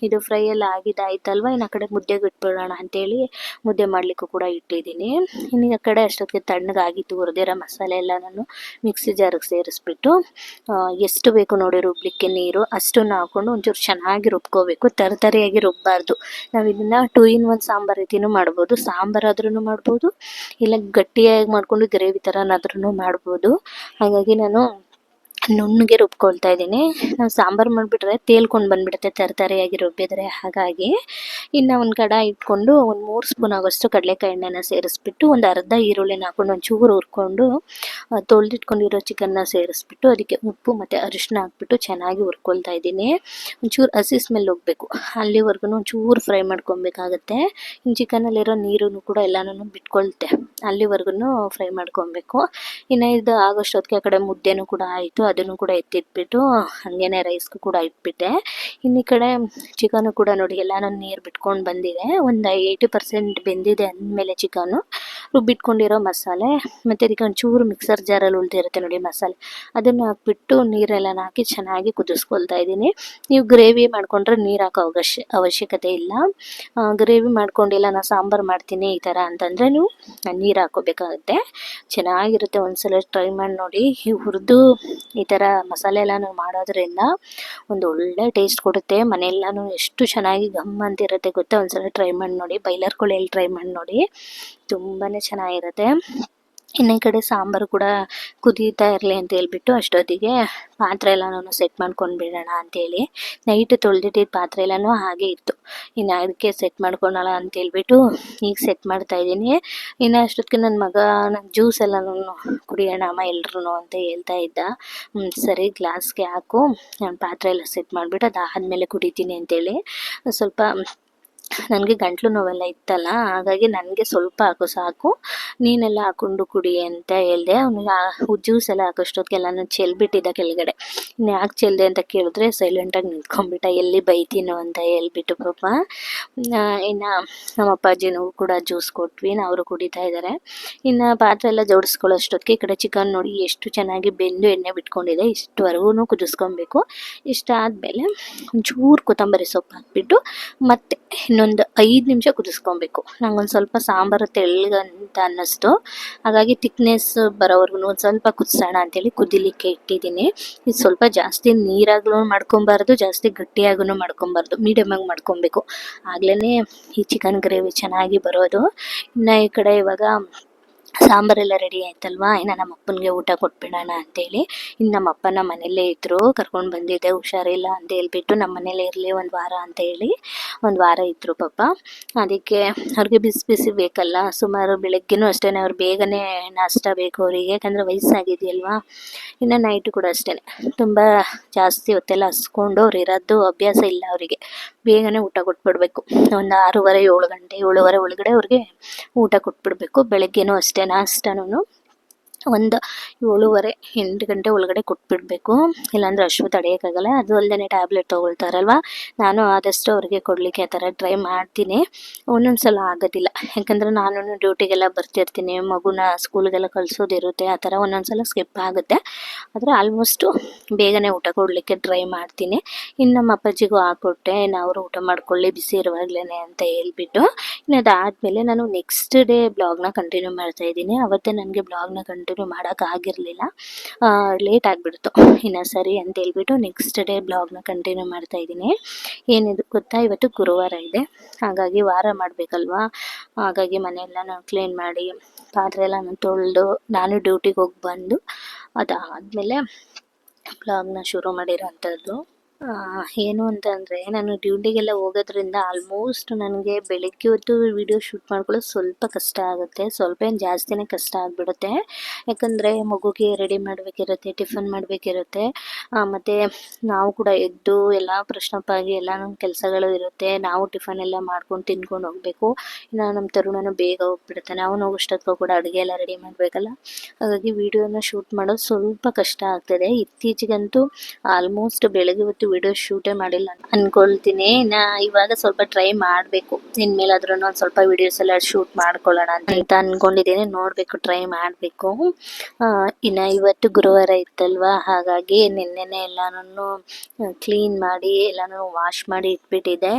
Speaker 1: ಇದು ಫ್ರೈ ಎಲ್ಲ ಆಗಿದ್ದಾಯ್ತಲ್ವ, ಇನ್ನು ಆ ಕಡೆ ಮುದ್ದೆಗೆ ಇಟ್ಬಿಡೋಣ ಅಂತೇಳಿ ಮುದ್ದೆ ಮಾಡಲಿಕ್ಕೂ ಕೂಡ ಇಟ್ಟಿದ್ದೀನಿ. ಇನ್ನು ಈ ಕಡೆ ಅಷ್ಟೊತ್ತಿಗೆ ತಣ್ಣಗಾಗಿತ್ತು ಹುರಿದಿರೋ ಮಸಾಲೆ ಎಲ್ಲ ನಾನು ಮಿಕ್ಸಿ ಜಾರಿಗೆ ಸೇರಿಸ್ಬಿಟ್ಟು ಎಷ್ಟು ಬೇಕು ನೋಡಿ ರುಬ್ಲಿಕ್ಕೆ ನೀರು ಅಷ್ಟನ್ನು ಹಾಕ್ಕೊಂಡು ಒಂಚೂರು ಚೆನ್ನಾಗಿ ರುಬ್ಕೋಬೇಕು. ತರಿಯಾಗಿ ರುಬ್ಬಾರ್ದು. ನಾವು ಇದನ್ನು 2 in 1 ಸಾಂಬಾರು ರೀತಿನೂ ಮಾಡ್ಬೋದು. ಸಾಂಬಾರಾದ್ರೂ ಮಾಡ್ಬೋದು, ಇಲ್ಲ ಗಟ್ಟಿಯಾಗಿ ಮಾಡ್ಕೊಂಡು ಗ್ರೇವಿ ಥರನಾದ್ರೂ ಮಾಡ್ಬೋದು. ಹಾಗಾಗಿ ನಾನು ನುಣ್ಣಗೆ ರುಬ್ಕೊಳ್ತಾ ಇದ್ದೀನಿ. ನಾವು ಸಾಂಬಾರು ಮಾಡಿಬಿಟ್ರೆ ತೇಲ್ಕೊಂಡು ಬಂದುಬಿಡುತ್ತೆ ತರಿಯಾಗಿ ರುಬ್ಬಿದ್ರೆ. ಹಾಗಾಗಿ ಇನ್ನು ಒಂದು ಕಡಾಯಿ ಇಟ್ಕೊಂಡು ಒಂದು 3 ಸ್ಪೂನ್ ಆಗೋಷ್ಟು ಕಡಲೆಕಾಯಿ ಎಣ್ಣೆನ ಸೇರಿಸ್ಬಿಟ್ಟು ಒಂದು ಅರ್ಧ ಈರುಳ್ಳಿನ ಹಾಕ್ಕೊಂಡು ಒಂಚೂರು ಹುರ್ಕೊಂಡು ತೊಳೆದಿಟ್ಕೊಂಡಿರೋ ಚಿಕನ್ನ ಸೇರಿಸ್ಬಿಟ್ಟು ಅದಕ್ಕೆ ಉಪ್ಪು ಮತ್ತು ಅರಿಶಿನ ಹಾಕ್ಬಿಟ್ಟು ಚೆನ್ನಾಗಿ ಹುರ್ಕೊಳ್ತಾ ಇದ್ದೀನಿ. ಒಂಚೂರು ಹಸಿ ಸ್ಮೆಲ್ ಹೋಗಬೇಕು, ಅಲ್ಲಿವರೆಗೂ ಒಂಚೂರು ಫ್ರೈ ಮಾಡ್ಕೊಬೇಕಾಗತ್ತೆ. ಇನ್ನು ಚಿಕನಲ್ಲಿರೋ ನೀರನ್ನು ಕೂಡ ಎಲ್ಲನೂ ಬಿಟ್ಕೊಳ್ತೆ, ಅಲ್ಲಿವರೆಗೂ ಫ್ರೈ ಮಾಡ್ಕೊಬೇಕು. ಇನ್ನು ಇದು ಆಗೋಷ್ಟೊತ್ತಿಗೆ ಆ ಕಡೆ ಮುದ್ದೆನೂ ಕೂಡ ಆಯಿತು, ಅದನ್ನು ಕೂಡ ಎತ್ತಿಟ್ಬಿಟ್ಟು ಹಾಗೇನೆ ರೈಸ್ಗೂ ಕೂಡ ಇಟ್ಬಿಟ್ಟೆ. ಇನ್ನು ಈ ಕಡೆ ಚಿಕನು ಕೂಡ ನೋಡಿ ಎಲ್ಲನೂ ನೀರು ಬಿಟ್ಕೊಂಡು ಬಂದಿದೆ. ಒಂದು 80% ಬೆಂದಿದೆ ಅಂದಮೇಲೆ ಚಿಕನು ರುಬ್ಬಿಟ್ಕೊಂಡಿರೋ ಮಸಾಲೆ ಮತ್ತು ಅದಕ್ಕೆ ಒಂಚೂರು ಮಿಕ್ಸರ್ ಜಾರಲ್ಲಿ ಉಳಿದಿರುತ್ತೆ ನೋಡಿ ಮಸಾಲೆ, ಅದನ್ನು ಹಾಕ್ಬಿಟ್ಟು ನೀರೆಲ್ಲ ಹಾಕಿ ಚೆನ್ನಾಗಿ ಕುದಿಸ್ಕೊಳ್ತಾ ಇದ್ದೀನಿ. ನೀವು ಗ್ರೇವಿ ಮಾಡಿಕೊಂಡ್ರೆ ನೀರು ಹಾಕೋ ಅವಶ್ಯಕತೆ ಇಲ್ಲ. ಗ್ರೇವಿ ಮಾಡ್ಕೊಂಡಿಲ್ಲ ನಾನು ಸಾಂಬಾರು ಮಾಡ್ತೀನಿ ಈ ಥರ ಅಂತಂದರೆ ನೀವು ನೀರು ಹಾಕೋಬೇಕಾಗುತ್ತೆ. ಚೆನ್ನಾಗಿರುತ್ತೆ, ಒಂದ್ಸಲ ಟ್ರೈ ಮಾಡಿ ನೋಡಿ. ಈ ಹುರಿದು ಈ ಥರ ಮಸಾಲೆ ಎಲ್ಲನೂ ಮಾಡೋದ್ರಿಂದ ಒಂದು ಒಳ್ಳೆ ಟೇಸ್ಟ್ ಕೊಡುತ್ತೆ. ಮನೆಯೆಲ್ಲನೂ ಎಷ್ಟು ಚೆನ್ನಾಗಿ ಘಮ್ ಅಂತಿರುತ್ತೆ ಗೊತ್ತಾ. ಒಂದ್ಸಲ ಟ್ರೈ ಮಾಡಿ ನೋಡಿ, ಬಾಯ್ಲರ್ ಕೋಳಿಯಲ್ಲಿ ಟ್ರೈ ಮಾಡಿ ನೋಡಿ, ತುಂಬಾ ಚೆನ್ನಾಗಿರುತ್ತೆ. ಇನ್ನು ಈ ಕಡೆ ಸಾಂಬಾರು ಕೂಡ ಕುದೀತಾ ಇರಲಿ ಅಂತ ಹೇಳ್ಬಿಟ್ಟು ಅಷ್ಟೊತ್ತಿಗೆ ಪಾತ್ರೆ ಎಲ್ಲನೂ ಸೆಟ್ ಮಾಡ್ಕೊಂಡು ಬಿಡೋಣ ಅಂತೇಳಿ ನೈಟ್ ತೊಳೆದಿಟ್ಟಿದ್ದ ಪಾತ್ರೆ ಎಲ್ಲನೂ ಹಾಗೆ ಇತ್ತು. ಇನ್ನು ಅದಕ್ಕೆ ಸೆಟ್ ಮಾಡ್ಕೊಳೋಣ ಅಂತೇಳ್ಬಿಟ್ಟು ಈಗ ಸೆಟ್ ಮಾಡ್ತಾಯಿದ್ದೀನಿ. ಇನ್ನು ಅಷ್ಟೊತ್ತಿಗೆ ನನ್ನ ಮಗ ನನ್ನ ಜ್ಯೂಸ್ ಎಲ್ಲನೂ ಕುಡಿಯೋಣ ಅಮ್ಮ ಎಲ್ರೂ ಅಂತ ಹೇಳ್ತಾ ಇದ್ದ. ಸರಿ ಗ್ಲಾಸ್ಗೆ ಹಾಕು, ನಾನು ಪಾತ್ರೆ ಎಲ್ಲ ಸೆಟ್ ಮಾಡಿಬಿಟ್ಟು ಅದಾದಮೇಲೆ ಕುಡಿತೀನಿ ಅಂತೇಳಿ ಸ್ವಲ್ಪ ನನಗೆ ಗಂಟ್ಲು ನೋವೆಲ್ಲ ಇತ್ತಲ್ಲ, ಹಾಗಾಗಿ ನನಗೆ ಸ್ವಲ್ಪ ಹಾಕು ಸಾಕು, ನೀನೆಲ್ಲ ಹಾಕ್ಕೊಂಡು ಕುಡಿ ಅಂತ ಹೇಳಿದೆ. ಅವನಿಗೆ ಜ್ಯೂಸ್ ಎಲ್ಲ ಹಾಕೋಷ್ಟೊತ್ತಿಗೆ ಎಲ್ಲನೂ ಚೆಲ್ಬಿಟ್ಟಿದ್ದ ಕೆಳಗಡೆ. ಇನ್ನು ಯಾಕೆ ಚೆಲ್ಲಿದೆ ಅಂತ ಕೇಳಿದ್ರೆ ಸೈಲೆಂಟಾಗಿ ನಿಂತ್ಕೊಂಡ್ಬಿಟ್ಟ, ಎಲ್ಲಿ ಬೈತೀನೋ ಅಂತ ಹೇಳ್ಬಿಟ್ಟು ಪಾಪ. ಇನ್ನು ನಮ್ಮ ಅಪ್ಪಾಜಿನೂ ಕೂಡ ಜ್ಯೂಸ್ ಕೊಟ್ವಿ, ಅವರು ಕುಡಿತಾ ಇದ್ದಾರೆ. ಇನ್ನು ಪಾತ್ರೆ ಎಲ್ಲ ಜೋಡಿಸ್ಕೊಳ್ಳೋಷ್ಟೊತ್ತಿಗೆ ಈ ಕಡೆ ಚಿಕನ್ ನೋಡಿ ಎಷ್ಟು ಚೆನ್ನಾಗಿ ಬೆಂದು ಎಣ್ಣೆ ಬಿಟ್ಕೊಂಡಿದೆ. ಇಷ್ಟುವರೆಗೂ ಕುದಿಸ್ಕೊಬೇಕು. ಇಷ್ಟಾದಮೇಲೆ ಒಂಚೂರು ಕೊತ್ತಂಬರಿ ಸೊಪ್ಪು ಹಾಕ್ಬಿಟ್ಟು ಮತ್ತೆ ಇನ್ನೊಂದು 5 ನಿಮಿಷ ಕುದಿಸ್ಕೊಬೇಕು. ನಂಗೊಂದು ಸ್ವಲ್ಪ ಸಾಂಬಾರು ತೆಳ್ಳಗಂತ ಅನ್ನಿಸ್ತು, ಹಾಗಾಗಿ ತಿಕ್ನೆಸ್ ಬರೋವರೆಗೂ ಒಂದು ಸ್ವಲ್ಪ ಕುದಿಸೋಣ ಅಂತೇಳಿ ಕುದಿಲಿಕ್ಕೆ ಇಟ್ಟಿದ್ದೀನಿ. ಇದು ಸ್ವಲ್ಪ ಜಾಸ್ತಿ ನೀರಾಗೂ ಮಾಡ್ಕೊಬಾರ್ದು, ಜಾಸ್ತಿ ಗಟ್ಟಿಯಾಗೂ ಮಾಡ್ಕೊಬಾರ್ದು, ಮೀಡಿಯಮಾಗಿ ಮಾಡ್ಕೊಬೇಕು. ಆಗ್ಲೇ ಈ ಚಿಕನ್ ಗ್ರೇವಿ ಚೆನ್ನಾಗಿ ಬರೋದು. ಇನ್ನು ಈ ಕಡೆ ಇವಾಗ ಸಾಂಬಾರೆಲ್ಲ ರೆಡಿ ಆಯ್ತಲ್ವಾ, ಇನ್ನು ನಮ್ಮ ಅಪ್ಪನಿಗೆ ಊಟ ಕೊಟ್ಬಿಡೋಣ ಅಂತೇಳಿ. ಇನ್ನು ನಮ್ಮ ಅಪ್ಪನ ಮನೆಯಲ್ಲೇ ಇದ್ದರು, ಕರ್ಕೊಂಡು ಬಂದಿದ್ದೆ, ಹುಷಾರಿಲ್ಲ ಅಂತ ಹೇಳ್ಬಿಟ್ಟು ನಮ್ಮ ಮನೇಲೇ ಇರಲಿ ಒಂದು ವಾರ ಅಂತ ಹೇಳಿ ಒಂದು ವಾರ ಇದ್ದರು ಪಾಪ. ಅದಕ್ಕೆ ಅವ್ರಿಗೆ ಬಿಸಿ ಬಿಸಿ ಬೇಕಲ್ಲ, ಸುಮಾರು ಬೆಳಗ್ಗೆನೂ ಅಷ್ಟೇ ಅವ್ರು ಬೇಗನೆ ನಾಷ್ಟ ಬೇಕು ಅವರಿಗೆ, ಯಾಕಂದರೆ ವಯಸ್ಸಾಗಿದೆಯಲ್ವಾ. ಇನ್ನು ನೈಟು ಕೂಡ ಅಷ್ಟೇ ತುಂಬ ಜಾಸ್ತಿ ಹೊತ್ತೆಲ್ಲ ಹಸ್ಕೊಂಡು ಅವ್ರು ಇರೋದು ಅಭ್ಯಾಸ ಇಲ್ಲ ಅವರಿಗೆ. ಬೇಗನೆ ಊಟ ಕೊಟ್ಬಿಡ್ಬೇಕು, ಒಂದು 6:30 7 ಗಂಟೆ 7:30 ಒಳಗಡೆ ಅವ್ರಿಗೆ ಊಟ ಕೊಟ್ಬಿಡ್ಬೇಕು. ಬೆಳಗ್ಗೆನೂ ಅಷ್ಟೇ ನಾಷ್ಟನೂ ಒಂದು 7:30 8 ಗಂಟೆ ಒಳಗಡೆ ಕೊಟ್ಬಿಡಬೇಕು, ಇಲ್ಲಾಂದರೆ ಅಶ್ವು ತಡೆಯೋಕ್ಕಾಗಲ್ಲ. ಅದು ಅಲ್ಲದೆ ಟ್ಯಾಬ್ಲೆಟ್ ತೊಗೊಳ್ತಾರಲ್ವ, ನಾನು ಆದಷ್ಟು ಅವ್ರಿಗೆ ಕೊಡಲಿಕ್ಕೆ ಆ ಥರ ಟ್ರೈ ಮಾಡ್ತೀನಿ. ಒಂದೊಂದು ಸಲ ಆಗೋದಿಲ್ಲ, ಯಾಕಂದರೆ ನಾನು ಡ್ಯೂಟಿಗೆಲ್ಲ ಬರ್ತಿರ್ತೀನಿ, ಮಗುನ ಸ್ಕೂಲಿಗೆಲ್ಲ ಕಳಿಸೋದಿರುತ್ತೆ, ಆ ಥರ ಒಂದೊಂದು ಸಲ ಸ್ಕಿಪ್ ಆಗುತ್ತೆ. ಆದರೆ ಆಲ್ಮೋಸ್ಟು ಬೇಗನೆ ಊಟ ಕೊಡಲಿಕ್ಕೆ ಟ್ರೈ ಮಾಡ್ತೀನಿ. ಇನ್ನು ನಮ್ಮ ಅಪ್ಪಾಜಿಗೂ ಹಾಕ್ಕೊಟ್ಟೆ, ಇನ್ನು ಅವರು ಊಟ ಮಾಡ್ಕೊಳ್ಳಿ ಬಿಸಿ ಇರುವಾಗಲೇ ಅಂತ ಹೇಳ್ಬಿಟ್ಟು. ಇನ್ನು ಅದಾದಮೇಲೆ ನಾನು ನೆಕ್ಸ್ಟ್ ಡೇ ಬ್ಲಾಗ್ನ ಕಂಟಿನ್ಯೂ ಮಾಡ್ತಾಯಿದ್ದೀನಿ. ಅವತ್ತೇ ನನಗೆ ಬ್ಲಾಗ್ನ ಕಂಟಿನ್ಯೂ ಮಾಡೋಕ್ಕಾಗಿರಲಿಲ್ಲ, ಲೇಟ್ ಆಗಿಬಿಡ್ತು. ಇನ್ನು ಸರಿ ಅಂತ ಹೇಳ್ಬಿಟ್ಟು ನೆಕ್ಸ್ಟ್ ಡೇ ಬ್ಲಾಗ್ನ ಕಂಟಿನ್ಯೂ ಮಾಡ್ತಾಯಿದ್ದೀನಿ. ಏನಿದು ಗೊತ್ತಾ, ಇವತ್ತು ಗುರುವಾರ ಇದೆ, ಹಾಗಾಗಿ ವಾರ ಮಾಡಬೇಕಲ್ವಾ, ಹಾಗಾಗಿ ಮನೆಯೆಲ್ಲ ನಾನು ಕ್ಲೀನ್ ಮಾಡಿ ಪಾತ್ರೆ ಎಲ್ಲ ನಾನು ತೊಳೆದು ನಾನು ಡ್ಯೂಟಿಗೆ ಹೋಗಿ ಬಂದು ಅದಾದಮೇಲೆ ಬ್ಲಾಗ್ನ ಶುರು ಮಾಡಿರೋಂಥದ್ದು. ಏನು ಅಂತಂದರೆ ನಾನು ಡ್ಯೂಟಿಗೆಲ್ಲ ಹೋಗೋದ್ರಿಂದ ಆಲ್ಮೋಸ್ಟ್ ನನಗೆ ಬೆಳಗ್ಗೆ ಹೊತ್ತು ವಿಡಿಯೋ ಶೂಟ್ ಮಾಡ್ಕೊಳ್ಳೋದು ಸ್ವಲ್ಪ ಕಷ್ಟ ಆಗುತ್ತೆ, ಸ್ವಲ್ಪ ಏನು ಜಾಸ್ತಿನೇ ಕಷ್ಟ ಆಗಿಬಿಡುತ್ತೆ. ಯಾಕಂದರೆ ಮಗುಗೆ ರೆಡಿ ಮಾಡಬೇಕಿರುತ್ತೆ, ಟಿಫನ್ ಮಾಡಬೇಕಿರುತ್ತೆ, ಮತ್ತು ನಾವು ಕೂಡ ಎದ್ದು ಎಲ್ಲ ಪ್ರಶ್ನಪ್ಪಾಗಿ ಎಲ್ಲ ನಮ್ಮ ಕೆಲಸಗಳು ಇರುತ್ತೆ. ನಾವು ಟಿಫನ್ ಎಲ್ಲ ಮಾಡ್ಕೊಂಡು ತಿನ್ಕೊಂಡು ಹೋಗಬೇಕು. ಇನ್ನು ನಮ್ಮ ತರುಣನು ಬೇಗ ಹೋಗ್ಬಿಡ್ತಾನೆ, ಅವನು ಹೋಗೋಷ್ಟೊತ್ತಿಗೂ ಕೂಡ ಅಡುಗೆ ಎಲ್ಲ ರೆಡಿ ಮಾಡಬೇಕಲ್ಲ, ಹಾಗಾಗಿ ವಿಡಿಯೋನ ಶೂಟ್ ಮಾಡೋದು ಸ್ವಲ್ಪ ಕಷ್ಟ ಆಗ್ತದೆ. ಇತ್ತೀಚೆಗಂತೂ ಆಲ್ಮೋಸ್ಟ್ ಬೆಳಗ್ಗೆ ಹೊತ್ತು ಇವತ್ತು ವಿಡಿಯೋ ಶೂಟೇ ಮಾಡಿಲ್ಲ ಅನ್ಕೊಳ್ತೀನಿ. ಇವಾಗ ಸ್ವಲ್ಪ ಟ್ರೈ ಮಾಡಬೇಕು, ಇನ್ಮೇಲಾದ್ರೂ ಒಂದು ಸ್ವಲ್ಪ ವಿಡಿಯೋಸ್ ಎಲ್ಲ ಶೂಟ್ ಮಾಡ್ಕೊಳ್ಳೋಣ ಅಂತ ಅನ್ಕೊಂಡಿದ್ದೀನಿ. ನೋಡಬೇಕು, ಟ್ರೈ ಮಾಡಬೇಕು. ಇನ್ನು ಇವತ್ತು ಗುರುವಾರ ಇತ್ತಲ್ವಾ, ಹಾಗಾಗಿ ನಿನ್ನೆನೆ ಎಲ್ಲಾನು ಕ್ಲೀನ್ ಮಾಡಿ ಎಲ್ಲಾನು ವಾಶ್ ಮಾಡಿ ಇಟ್ಬಿಟ್ಟಿದ್ದೆ.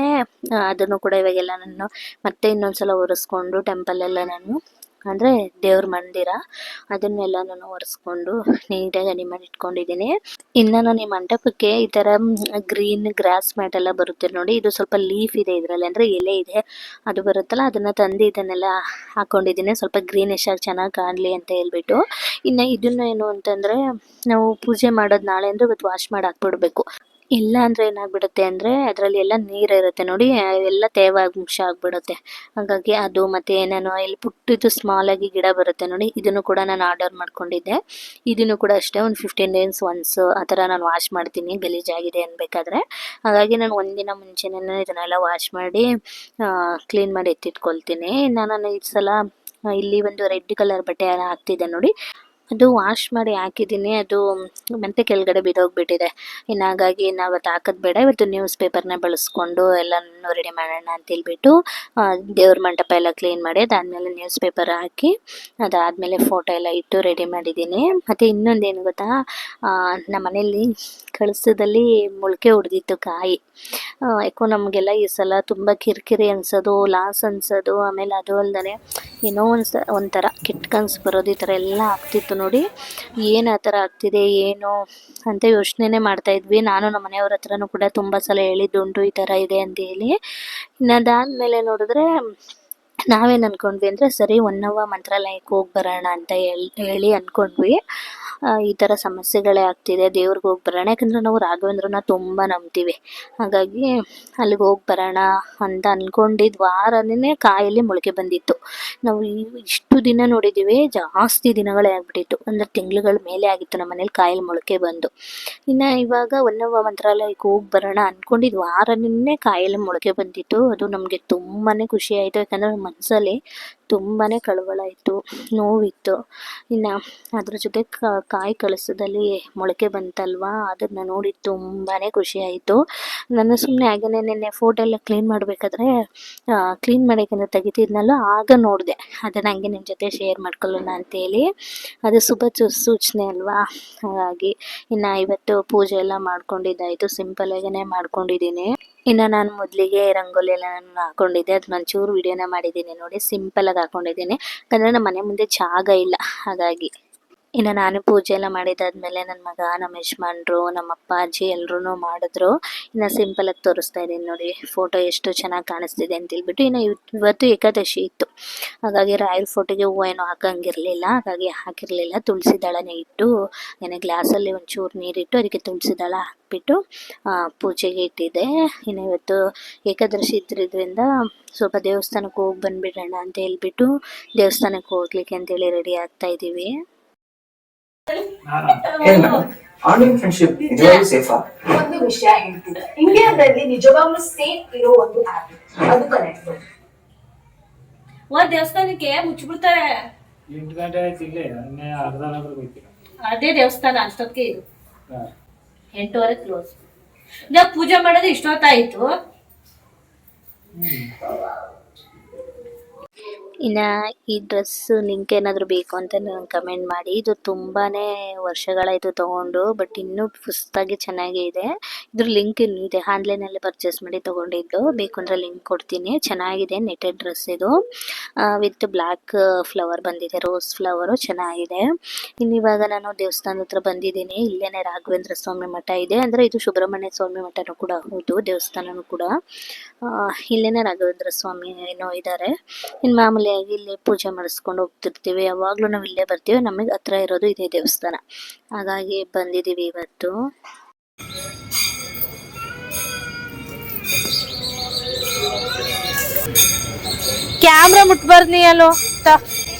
Speaker 1: ಅದನ್ನು ಕೂಡ ಇವಾಗೆಲ್ಲ ನಾನು ಮತ್ತೆ ಇನ್ನೊಂದ್ಸಲ ಒರೆಸ್ಕೊಂಡು ಟೆಂಪಲ್ ಎಲ್ಲ ನಾನು ಅಂದರೆ ದೇವ್ರ ಮಂದಿರ ಅದನ್ನೆಲ್ಲ ನಾನು ಒರೆಸ್ಕೊಂಡು ನೀಟಾಗಿ ರೆಡಿ ಮಾಡಿ ಇಟ್ಕೊಂಡಿದ್ದೀನಿ. ಇನ್ನು ನಾನು ಈ ಮಂಟಪಕ್ಕೆ ಈ ಥರ ಗ್ರೀನ್ ಗ್ರಾಸ್ ಮ್ಯಾಟ್ ಎಲ್ಲ ಬರುತ್ತೆ ನೋಡಿ, ಇದು ಸ್ವಲ್ಪ ಲೀಫ್ ಇದೆ ಇದರಲ್ಲಿ, ಅಂದರೆ ಎಲೆ ಇದೆ ಅದು ಬರುತ್ತಲ್ಲ, ಅದನ್ನು ತಂದು ಇದನ್ನೆಲ್ಲ ಹಾಕ್ಕೊಂಡಿದ್ದೀನಿ ಸ್ವಲ್ಪ ಗ್ರೀನಿಶ್ ಆಗಿ ಚೆನ್ನಾಗಿ ಕಾಣಲಿ ಅಂತ ಹೇಳ್ಬಿಟ್ಟು. ಇನ್ನು ಇದನ್ನು ಏನು ಅಂತಂದರೆ, ನಾವು ಪೂಜೆ ಮಾಡೋದು ನಾಳೆ ಅಂದರೆ ಇವತ್ತು ವಾಶ್ ಮಾಡಿ ಹಾಕ್ಬಿಡ್ಬೇಕು. ಇಲ್ಲ ಅಂದರೆ ಏನಾಗ್ಬಿಡುತ್ತೆ ಅಂದರೆ ಅದರಲ್ಲಿ ಎಲ್ಲ ನೀರು ಇರುತ್ತೆ ನೋಡಿ, ಎಲ್ಲ ತೇವಾಂಶ ಆಗಿಬಿಡುತ್ತೆ. ಹಾಗಾಗಿ ಅದು ಮತ್ತು ನಾನು ಇಲ್ಲಿ ಪುಟ್ಟಿದ್ದು ಸ್ಮಾಲ್ ಆಗಿ ಗಿಡ ಬರುತ್ತೆ ನೋಡಿ, ಇದನ್ನು ಕೂಡ ನಾನು ಆರ್ಡರ್ ಮಾಡ್ಕೊಂಡಿದ್ದೆ. ಇದನ್ನು ಕೂಡ ಅಷ್ಟೇ ಒಂದು 15 days ಒನ್ಸ್ ಆ ಥರ ನಾನು ವಾಶ್ ಮಾಡ್ತೀನಿ ಗಲೀಜಾಗಿದೆ ಅನ್ಬೇಕಾದ್ರೆ. ಹಾಗಾಗಿ ನಾನು ಒಂದಿನ ಮುಂಚೆನೇ ಇದನ್ನೆಲ್ಲ ವಾಶ್ ಮಾಡಿ ಕ್ಲೀನ್ ಮಾಡಿ ಎತ್ತಿಟ್ಕೊಳ್ತೀನಿ. ನಾನು ಈ ಸಲ ಇಲ್ಲಿ ಒಂದು ರೆಡ್ ಕಲರ್ ಬಟ್ಟೆ ಹಾಕ್ತಿದ್ದೆ ನೋಡಿ, ಅದು ವಾಶ್ ಮಾಡಿ ಹಾಕಿದ್ದೀನಿ, ಅದು ಮತ್ತೆ ಕೆಳಗಡೆ ಬಿದ್ದೋಗ್ಬಿಟ್ಟಿದೆ. ಇನ್ನು ಹಾಗಾಗಿ ನಾವು ಅವತ್ತು ಹಾಕೋದು ಬೇಡ, ಇವತ್ತು ನ್ಯೂಸ್ ಪೇಪರ್ನ ಬಳಸ್ಕೊಂಡು ಎಲ್ಲನೂ ರೆಡಿ ಮಾಡೋಣ ಅಂತೇಳ್ಬಿಟ್ಟು ದೇವ್ರ ಮಂಟಪ ಎಲ್ಲ ಕ್ಲೀನ್ ಮಾಡಿ ಅದಾದಮೇಲೆ ನ್ಯೂಸ್ ಪೇಪರ್ ಹಾಕಿ ಅದಾದಮೇಲೆ ಫೋಟೋ ಎಲ್ಲ ಇಟ್ಟು ರೆಡಿ ಮಾಡಿದ್ದೀನಿ. ಮತ್ತು ಇನ್ನೊಂದೇನು ಗೊತ್ತಾ, ನಮ್ಮ ಮನೆಯಲ್ಲಿ ಕಳಸದಲ್ಲಿ ಮೊಳಕೆ ಹೊಡೆದಿತ್ತು ಕಾಯಿ. ಯಾಕೋ ನಮಗೆಲ್ಲ ಈ ಸಲ ತುಂಬ ಕಿರಿಕಿರಿ ಅನಿಸೋದು, ಲಾಸ್ ಅನಿಸೋದು, ಆಮೇಲೆ ಅದು ಅಲ್ಲದೆ ಏನೋ ಒಂಥರ ಕೆಟ್ಟ ಕನಸು ಬರೋದು, ಈ ಥರ ಎಲ್ಲ ಆಗ್ತಿತ್ತು ನೋಡಿ. ಏನು ಆ ಥರ ಆಗ್ತಿದೆ ಏನು ಅಂತ ಯೋಚನೆ ಮಾಡ್ತಾಯಿದ್ವಿ. ನಾನು ನಮ್ಮ ಮನೆಯವ್ರ ಹತ್ರನೂ ಕೂಡ ತುಂಬ ಸಲ ಹೇಳಿದ್ದುಂಟು ಈ ಥರ ಇದೆ ಅಂತ ಹೇಳಿ. ಇನ್ನು ಅದಾದಮೇಲೆ ನೋಡಿದ್ರೆ ನಾವೇನು ಅಂದ್ಕೊಂಡ್ವಿ ಅಂದರೆ, ಸರಿ ಹೊನ್ನವ್ವ ಮಂತ್ರಾಲಯಕ್ಕೆ ಹೋಗಿ ಬರೋಣ ಅಂತ ಹೇಳಿ ಅಂದ್ಕೊಂಡ್ವಿ. ಈ ಥರ ಸಮಸ್ಯೆಗಳೇ ಆಗ್ತಿದೆ, ದೇವ್ರಿಗೆ ಹೋಗಿ ಬರೋಣ, ಯಾಕಂದರೆ ನಾವು ರಾಘವೇಂದ್ರನ ತುಂಬ ನಂಬ್ತೀವಿ. ಹಾಗಾಗಿ ಅಲ್ಲಿಗೆ ಹೋಗಿ ಬರೋಣ ಅಂತ ಅಂದ್ಕೊಂಡಿದ್ದು ವಾರನೇ ಕಾಯಲ್ಲಿ ಮೊಳಕೆ ಬಂದಿತ್ತು. ನಾವು ಇಷ್ಟು ದಿನ ನೋಡಿದ್ದೀವಿ, ಜಾಸ್ತಿ ದಿನಗಳೇ ಆಗಿಬಿಟ್ಟಿತ್ತು, ಅಂದರೆ ತಿಂಗಳುಗಳ ಮೇಲೆ ಆಗಿತ್ತು ನಮ್ಮ ಮನೇಲಿ ಕಾಯಲ್ಲಿ ಮೊಳಕೆ ಬಂದು. ಇನ್ನು ಇವಾಗ ಹೊನ್ನವ್ವ ಮಂತ್ರಾಲಯಕ್ಕೆ ಹೋಗಿ ಬರೋಣ ಅಂದ್ಕೊಂಡಿದ್ದು ವಾರನೇ ಕಾಯಲ್ಲಿ ಮೊಳಕೆ ಬಂದಿತ್ತು. ಅದು ನಮಗೆ ತುಂಬಾ ಖುಷಿ ಆಯಿತು, ಯಾಕಂದರೆ ಮನಸ್ಸಲ್ಲಿ ತುಂಬಾ ಕಳವಳ ಇತ್ತು, ನೋವಿತ್ತು. ಇನ್ನು ಅದ್ರ ಜೊತೆ ಕಾಯಿ ಕಳಸದಲ್ಲಿ ಮೊಳಕೆ ಬಂತಲ್ವಾ, ಅದನ್ನು ನೋಡಿ ತುಂಬಾ ಖುಷಿ ಆಯಿತು. ನಾನು ಸುಮ್ಮನೆ ಹಾಗೆಯೇ ನೆನ್ನೆ ಫೋಟೋ ಎಲ್ಲ ಕ್ಲೀನ್ ಮಾಡಬೇಕಾದ್ರೆ ಕ್ಲೀನ್ ಮಾಡೋಕ್ಕಿಂತ ತೆಗಿತಿದ್ನಲ್ಲ, ಆಗ ನೋಡಿದೆ, ಅದನ್ನು ಹಂಗೆ ನಿಮ್ಮ ಜೊತೆ ಶೇರ್ ಮಾಡ್ಕೊಳ್ಳೋಣ ಅಂತೇಳಿ. ಅದು ಶುಭ ಸೂಚನೆ ಅಲ್ವಾ, ಹಾಗಾಗಿ. ಇನ್ನು ಇವತ್ತು ಪೂಜೆ ಎಲ್ಲ ಮಾಡ್ಕೊಂಡಿದ್ದಾಯಿತು, ಸಿಂಪಲಾಗೇ ಮಾಡ್ಕೊಂಡಿದ್ದೀನಿ. ಇನ್ನು ನಾನು ಮೊದಲಿಗೆ ರಂಗೋಲಿ ಎಲ್ಲ ನಾನು ಹಾಕ್ಕೊಂಡಿದ್ದೆ, ಅದು ಒಂಚೂರು ವಿಡಿಯೋನ ಮಾಡಿದ್ದೀನಿ ನೋಡಿ, ಸಿಂಪಲಾಗಿ ಹಾಕ್ಕೊಂಡಿದ್ದೀನಿ, ಯಾಕಂದರೆ ನಮ್ಮ ಮನೆ ಮುಂದೆ ಜಾಗ ಇಲ್ಲ ಹಾಗಾಗಿ. ಇನ್ನು ನಾನು ಪೂಜೆ ಎಲ್ಲ ಮಾಡಿದಾದ್ಮೇಲೆ ನನ್ನ ಮಗ, ನಮ್ಮ ಯಜಮಾನ್ರು, ನಮ್ಮ ಅಪ್ಪಾಜಿ ಎಲ್ಲರೂ ಮಾಡಿದ್ರು. ಇನ್ನು ಸಿಂಪಲಾಗಿ ತೋರಿಸ್ತಾ ಇದ್ದೀನಿ ನೋಡಿ, ಫೋಟೋ ಎಷ್ಟು ಚೆನ್ನಾಗಿ ಕಾಣಿಸ್ತಿದೆ ಅಂತೇಳ್ಬಿಟ್ಟು. ಇನ್ನು ಇವತ್ತು ಏಕಾದಶಿ ಇತ್ತು, ಹಾಗಾಗಿ ರಾಯರ ಫೋಟೋಗೆ ಹೂವು ಏನೋ ಹಾಕಂಗಿರಲಿಲ್ಲ, ಹಾಗಾಗಿ ಹಾಕಿರಲಿಲ್ಲ. ತುಳಸಿ ದಳನೇ ಇಟ್ಟು ಏನೇ ಗ್ಲಾಸಲ್ಲಿ ಒಂಚೂರು ನೀರಿಟ್ಟು ಅದಕ್ಕೆ ತುಳಸಿ ದಳ ಹಾಕ್ಬಿಟ್ಟು ಪೂಜೆಗೆ ಇಟ್ಟಿದ್ದೆ. ಇನ್ನು ಇವತ್ತು ಏಕಾದಶಿ ಇದ್ರಿಂದ ಸ್ವಲ್ಪ ದೇವಸ್ಥಾನಕ್ಕೆ ಹೋಗಿ ಬಂದುಬಿಡೋಣ ಅಂತ ಹೇಳ್ಬಿಟ್ಟು ದೇವಸ್ಥಾನಕ್ಕೆ ಹೋಗ್ಲಿಕ್ಕೆ ಅಂತೇಳಿ ರೆಡಿ ಆಗ್ತಾ ಇದ್ದೀವಿ.
Speaker 2: ಆನ್ಲೈನ್ ಫ್ರೆಂಡ್ಶಿಪ್ ನಿಜವಾಗ್ಲೂ ಸೇಫಾ?
Speaker 3: ಒಂದು ವಿಷಯ ಹೇಳ್ತಿದೆ, ಇಂಡಿಯಾದಲ್ಲಿ ನಿಜವಾಗ್ಲೂ ಸೇಫ್ ಇರೋ ಒಂದು ಆಪ್, ಅದು ಕನೆಕ್ಟ್.
Speaker 4: ಒಂದ್ ದೇವಸ್ಥಾನಕ್ಕೆ ಮುಚ್ಚಿಬಿಡ್ತಾರೆ,
Speaker 5: 8 ಗಂಟೆ ಆಯ್ತು, ಇಲ್ಲೇ ಅರ್ಧ ಗಂಟೆ ಹೋಗ್ತೀರಾ?
Speaker 4: ಅದೇ ದೇವಸ್ಥಾನ ಅಷ್ಟೊತ್ತಿಗೆ ಇದು 8:15 ಕ್ಲೋಸ್. ನಾವು ಪೂಜೆ ಮಾಡೋದು ಇಷ್ಟೊತ್ತಾಯ್ತು.
Speaker 1: ಇನ್ನು ಈ ಡ್ರೆಸ್ ಲಿಂಕ್ ಏನಾದರೂ ಬೇಕು ಅಂತ ನನಗೆ ಕಮೆಂಟ್ ಮಾಡಿ. ಇದು ತುಂಬಾ ವರ್ಷಗಳಾಯಿತು ತೊಗೊಂಡು, ಬಟ್ ಇನ್ನೂ ಪುಸ್ತಕಾಗಿ ಚೆನ್ನಾಗೇ ಇದೆ. ಇದ್ರ ಲಿಂಕ್ ಇನ್ನೂ ಇದೆ, ಆನ್ಲೈನಲ್ಲೇ ಪರ್ಚೇಸ್ ಮಾಡಿ ತೊಗೊಂಡಿದ್ದು, ಬೇಕು ಅಂದರೆ ಲಿಂಕ್ ಕೊಡ್ತೀನಿ. ಚೆನ್ನಾಗಿದೆ, ನೆಟೆಡ್ ಡ್ರೆಸ್ ಇದು, ವಿತ್ ಬ್ಲ್ಯಾಕ್ ಫ್ಲವರ್ ಬಂದಿದೆ, ರೋಸ್ ಫ್ಲವರು, ಚೆನ್ನಾಗಿದೆ. ಇನ್ನು ಇವಾಗ ನಾನು ದೇವಸ್ಥಾನದ ಹತ್ರ ಬಂದಿದ್ದೀನಿ. ಇಲ್ಲೇ ರಾಘವೇಂದ್ರ ಸ್ವಾಮಿ ಮಠ ಇದೆ, ಅಂದರೆ ಇದು ಸುಬ್ರಹ್ಮಣ್ಯ ಸ್ವಾಮಿ ಮಠನೂ ಕೂಡ ಹೌದು, ದೇವಸ್ಥಾನನೂ ಕೂಡ ಇಲ್ಲೇ ರಾಘವೇಂದ್ರ ಸ್ವಾಮಿ ಏನೋ ಇದ್ದಾರೆ. ಇನ್ನು ಮಾಮೂಲಿಯಾಗಿ ಇಲ್ಲಿ ಪೂಜೆ ಮಾಡಿಸ್ಕೊಂಡು ಹೋಗ್ತಿರ್ತೀವಿ, ಯಾವಾಗಲೂ ನಾವು ಇಲ್ಲೇ ಬರ್ತೀವಿ, ನಮಗೆ ಹತ್ರ ಇರೋದು ಇದೇ ದೇವಸ್ಥಾನ, ಹಾಗಾಗಿ ಬಂದಿದ್ದೀವಿ ಇವತ್ತು.
Speaker 4: ಕ್ಯಾಮ್ರಾ ಮುಟ್ಬಾರ್ದು ನೀ ಅಲ್ಲೋ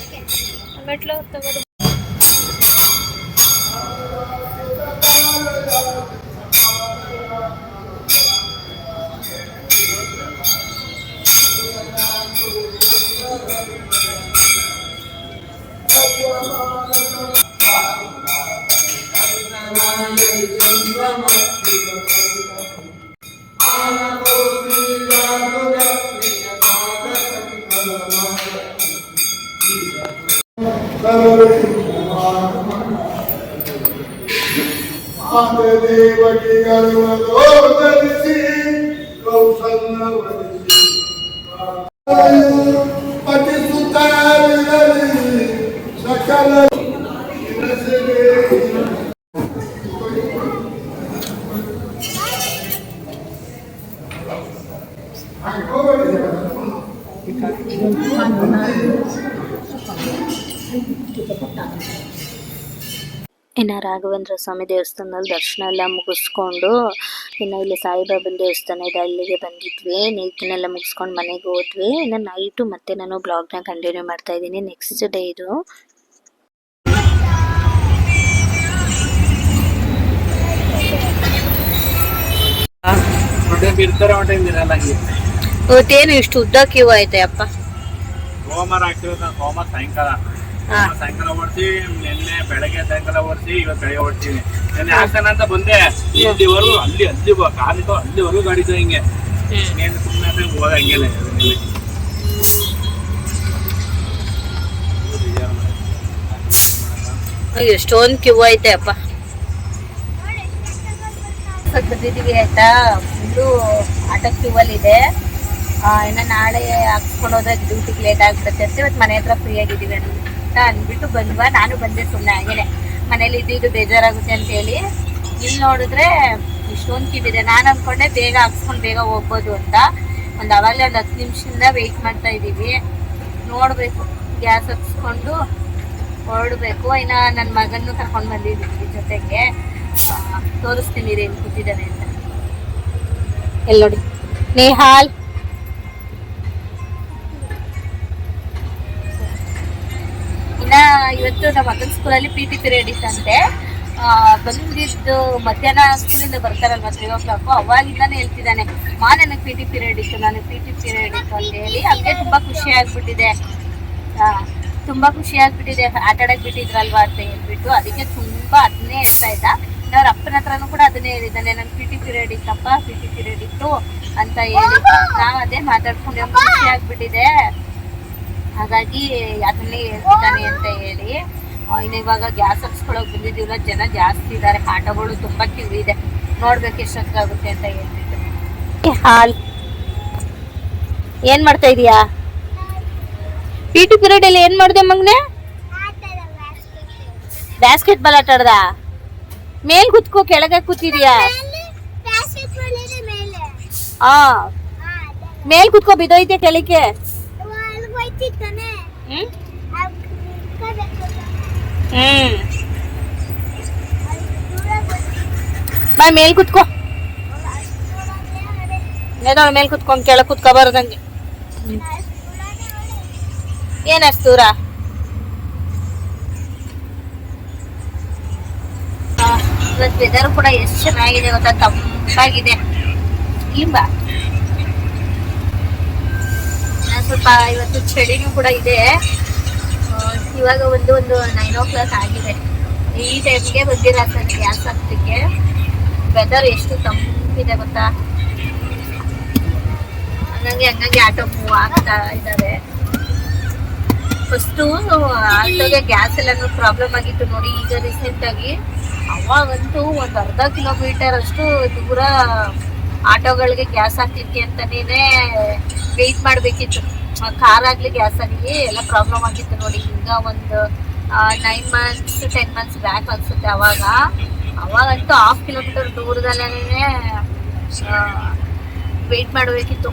Speaker 4: ಮೆಟ್ಲು ತಗೋದು.
Speaker 1: ಇನ್ನು ರಾಘವೇಂದ್ರ ಸ್ವಾಮಿ ದೇವಸ್ಥಾನದಲ್ಲಿ ದರ್ಶನ ಎಲ್ಲ ಮುಗಿಸ್ಕೊಂಡು ಇನ್ನು ಇಲ್ಲಿ ಸಾಯಿಬಾಬನ ದೇವಸ್ಥಾನ ಇದೆ, ಅಲ್ಲಿಗೆ ಬಂದಿದ್ವಿ. ಇದನ್ನೆಲ್ಲ ಮುಗಿಸ್ಕೊಂಡು ಮನೆಗೆ ಹೋದ್ವಿ. ಇನ್ನು ನೈಟು ಮತ್ತೆ ನಾನು ಬ್ಲಾಗ್ನ ಕಂಟಿನ್ಯೂ ಮಾಡ್ತಾ ಇದ್ದೀನಿ. ನೆಕ್ಸ್ಟ್ ಡೇ ಇದು.
Speaker 4: ಇವತ್ತೇನು ಇಷ್ಟು ಉದ್ದ ಕ್ಯೂ ಐತೆ ಅಪ್ಪ.
Speaker 5: ಸೋಮವಾರ ಹಾಕ್ತಿರೋದು, ಸೋಮವಾರ ಸಾಯಂಕಾಲ ಸಾಯಂಕಾಲ ಓಡಿಸಿ, ನಿನ್ನೆ ಬೆಳಗ್ಗೆ ಸಾಯಂಕಾಲ ಓಡಿಸಿ, ಇವತ್ತು ಬೆಳಗ್ಗೆ ಓಡ್ತೀನಿ. ನೆನ್ನೆ ಹಾಕ್ತಾನ ಅಂತ ಬಂದೆ, ಇಲ್ಲಿವರೆಗೂ ಕಾಲಿಟ್ಟು ಅಲ್ಲಿವರೆಗೂ ಗಾಡಿದ್ದು ಹಿಂಗೆ ಸುಮ್ಮನೆ ಹೋದ ಹಂಗೆಲ್ಲ.
Speaker 4: ಎಷ್ಟೊಂದು ಕ್ಯೂ ಐತೆ ಅಪ್ಪ. ಬಂದಿದ್ದೀವಿ ಆಯ್ತಾ, ಫುಲ್ಲು ಆಟೋ ಕ್ಯೂ ಅಲ್ಲಿ ಇದೆ. ಇನ್ನು ನಾಳೆ ಹಾಕ್ಸ್ಕೊಂಡು ಹೋದ್ರೆ ಡ್ಯೂಟಿಗೆ ಲೇಟ್ ಆಗ್ಬಿಡುತ್ತೆ ಅಂತ ಇವತ್ತು ಮನೆ ಹತ್ರ ಫ್ರೀ ಆಗಿದ್ದೀವಿ ಅಂತ ಅಂದ್ಬಿಟ್ಟು ಬಂದ್ವಾ. ನಾನು ಬಂದೆ ಸುಮ್ಮನೆ ಹಾಗೇನೆ, ಮನೇಲಿ ಇದು ಬೇಜಾರಾಗುತ್ತೆ ಅಂತ ಹೇಳಿ. ಇಲ್ಲಿ ನೋಡಿದ್ರೆ ಇಷ್ಟೊಂದು ಕ್ಯೂ ಇದೆ. ನಾನು ಅನ್ಕೊಂಡೆ ಬೇಗ ಹಾಕ್ಸ್ಕೊಂಡು ಬೇಗ ಹೋಗ್ಬೋದು ಅಂತ. ಅವಾಗಲೇ ಒಂದು 10 ನಿಮಿಷದಿಂದ ವೆಯ್ಟ್ ಮಾಡ್ತಾ ಇದ್ದೀವಿ. ನೋಡಬೇಕು, ಗ್ಯಾಸ್ ಹಚ್ಕೊಂಡು ಹೊರಡಬೇಕು. ಇನ್ನು ನನ್ನ ಮಗನ್ನು ಕರ್ಕೊಂಡು ಬಂದಿದ್ದೀವಿ ಜೊತೆಗೆ. ತೋರಿಸ್ತೀನಿ ಏನು ಕೂತಿದ್ದಾನೆ ಅಂತ. ಎಲ್ಲಿ ನೋಡಿ, ನೇಹಾಲ್ ಇನ್ನ ಇವತ್ತು ನಮ್ಮ ಮಗನ ಸ್ಕೂಲಲ್ಲಿ PT ಪೀರಿಯಡ್ ಇತ್ತಂತೆ. ಬಂದಿದ್ದು ಮಧ್ಯಾಹ್ನ ಸ್ಕೂಲಿಂದ ಬರ್ತಾರಲ್ವ 3 o'clock, ಅವಾಗಿಂದಾನೆ ಹೇಳ್ತಿದ್ದಾನೆ, ನನಗೆ PT ಪೀರಿಯಡ್ ಇತ್ತು, ನನಗೆ PT ಪೀರಿಯಡ್ ಇತ್ತು ಅಂತ ಹೇಳಿ. ಹಂಗೆ ತುಂಬಾ ಖುಷಿ ಆಗ್ಬಿಟ್ಟಿದೆ. ತುಂಬಾ ಖುಷಿ ಆಗ್ಬಿಟ್ಟಿದೆ, ಆಟ ಆಡಕ್ ಬಿಟ್ಟಿದ್ರಲ್ವಾ ಅಂತ ಹೇಳ್ಬಿಟ್ಟು. ಅದಕ್ಕೆ ತುಂಬಾ ಅದನ್ನೇ ಹೇಳ್ತಾ ಇದ್ದ. ಅವ್ರ ಅಪ್ಪನ ಹತ್ರನೂ ಕೂಡ ಅದನ್ನೇ ಹೇಳಿದ್ದಾನೆ, ನನ್ PT ಪೀರಿಯಡ್ ಇತ್ತಪ್ಪ, PT ಪೀರಿಯಡ್ ಇತ್ತು ಅಂತ ಹೇಳಿ. ನಾವ್ ಅದೇ ಮಾತಾಡ್ಕೊಂಡು ಖುಷಿ ಆಗ್ಬಿಟ್ಟಿದೆ. ಹಾಗಾಗಿ ಅದನ್ನೇ ಹೇಳ್ತಿದ್ದಾನೆ ಅಂತ ಹೇಳಿ. ಇನ್ನು ಇವಾಗ ಗ್ಯಾಸ್ ಹಚ್ಕೊಳಕ್ ಬಂದಿದ್ದೀವಲ್ಲ, ಜನ ಜಾಸ್ತಿ ಇದ್ದಾರೆ, ಆಟೋಗಳು ತುಂಬಾ ಕ್ಯೂ ಇದೆ. ನೋಡ್ಬೇಕು ಎಷ್ಟೊತ್ತಾಗುತ್ತೆ ಅಂತ ಹೇಳ್ಬಿಟ್ಟು. ಹಾಲ್ ಏನ್ ಮಾಡ್ತಾ ಇದೀಯಾ? PT ಪೀರಿಯಡ್ ಅಲ್ಲಿ ಏನ್ ಮಾಡ್ದೆ ಮಗ್ನೆ? ಬ್ಯಾಸ್ಕೆಟ್ ಬಾಲ್ ಆಟ ಆಡ್ದ? ಮೇಲ್ ಕುತ್ಕೋ, ಕೆಳಗೆ ಕೂತಿದ್ಯಾ? ಮೇಲ್ ಕುತ್ಕೋ, ಬಿದ್ದೋಯ್ತೆ ಕೆಳಗೆ. ಬಾ ಮೇಲ್ ಕುತ್ಕೋ, ಮೇಲ್ ಕುತ್ಕೊಂಡ್ ಕೆಳಗ್ ಕುತ್ಕೋಬಾರ್ದಂಗೆ. ಏನಷ್ಟು ದೂರ? ಇವತ್ತು ವೆದರ್ ಕೂಡ ಎಷ್ಟು ಚೆನ್ನಾಗಿದೆ ಗೊತ್ತಾ, ತಂಪಾಗಿದೆ. ಇಲ್ವಾ? ಸ್ವಲ್ಪ ಇವತ್ತು ಚಳಿನೂ ಕೂಡ ಇದೆ. ಇವಾಗ ಒಂದು 9 o'clock ಆಗಿದೆ. ಈ ಟೈಮ್ಗೆ ಬಂದಿರತ್ತೆ ಗ್ಯಾಸ್ ಹಾಕ್ಲಿಕ್ಕೆ. ವೆದರ್ ಎಷ್ಟು ತಂಪಿದೆ ಗೊತ್ತಾ. ಹಂಗಾಗಿ ಆಟೋ ಮೂವ್ ಆಗ್ತಾ ಇದ್ದಾವೆ. ಫಸ್ಟು ಆಟೋಗೆ ಗ್ಯಾಸ್ ಎಲ್ಲಾನು ಪ್ರಾಬ್ಲಮ್ ಆಗಿತ್ತು ನೋಡಿ. ಈಗ ರೀಸೆಂಟ್ ಆಗಿ ಅವಾಗಂತೂ ಒಂದು ಅರ್ಧ ಕಿಲೋಮೀಟರ್ ಅಷ್ಟು ದೂರ ಆಟೋಗಳಿಗೆ ಗ್ಯಾಸ್ ಹಾಕ್ಲಿಕ್ಕೆ ಅಂತಾನೇ ವೆಯ್ಟ್ ಮಾಡ್ಬೇಕಿತ್ತು. ಕಾರ್ ಆಗ್ಲಿ ಗ್ಯಾಸ್ ಆಗಲಿ ಎಲ್ಲ ಪ್ರಾಬ್ಲಮ್ ಆಗಿತ್ತು ನೋಡಿ. ಈಗ ಒಂದು 9 months 10 months ಬ್ಯಾಕ್ ಅನ್ಸುತ್ತೆ. ಅವಾಗಂತೂ 1/2 ಕಿಲೋಮೀಟರ್ ದೂರದಲ್ಲೇ ವೆಯ್ಟ್ ಮಾಡಬೇಕಿತ್ತು.